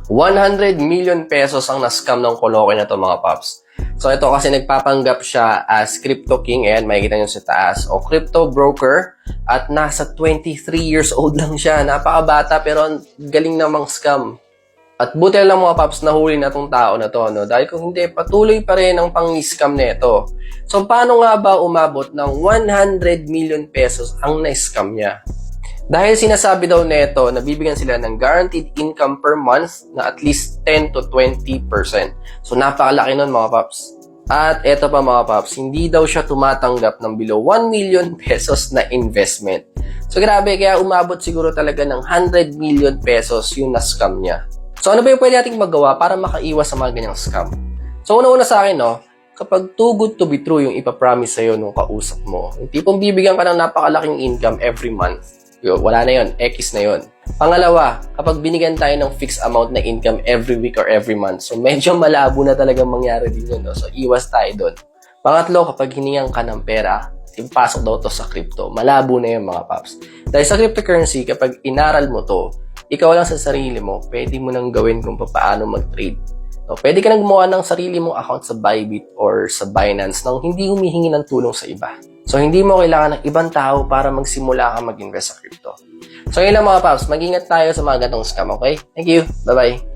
100 million pesos ang na-scam ng Kolokoy na to mga paps. So ito kasi nagpapanggap siya as Crypto King, ayan makikita nyo sa taas, o crypto broker, at nasa 23 years old lang siya. Napakabata pero galing namang scam. At buti lang mga paps, nahuli na tong tao na to, no? Dahil kung hindi, patuloy pa rin ang pang-scam nito. So paano nga ba umabot ng 100 million pesos ang na-scam niya? Dahil sinasabi daw nito na bibigyan sila ng guaranteed income per month na at least 10 to 20%. So napakalaki nun mga paps. At eto pa mga paps, hindi daw siya tumatanggap ng below 1 million pesos na investment. So grabe, kaya umabot siguro talaga ng 100 million pesos yung na-scam niya. So ano ba yung pwede nating magawa para makaiwas sa mga ganyang scam? So una-una sa akin, no, kapag too good to be true yung ipapromise sa'yo nung kausap mo, yung tipong bibigyan ka ng napakalaking income every month, wala na yon, X na yon. Pangalawa, kapag binigyan tayo ng fixed amount na income every week or every month, so medyo malabo na talagang mangyari din yun, no? So iwas tayo doon. Pangatlo, kapag hiningan ka ng pera, ipasok daw to sa crypto, malabo na yun mga paps. Dahil sa cryptocurrency, kapag inaral mo to, ikaw lang sa sarili mo, pwede mo nang gawin kung paano mag-trade. So, pwede ka nang gumawa ng sarili mong account sa Bybit or sa Binance nang hindi humihingi ng tulong sa iba. So, hindi mo kailangan ng ibang tao para magsimula ka mag-invest sa crypto. So, yun lang mga paps. Mag-ingat tayo sa mga ganitong scam, okay? Thank you. Bye-bye.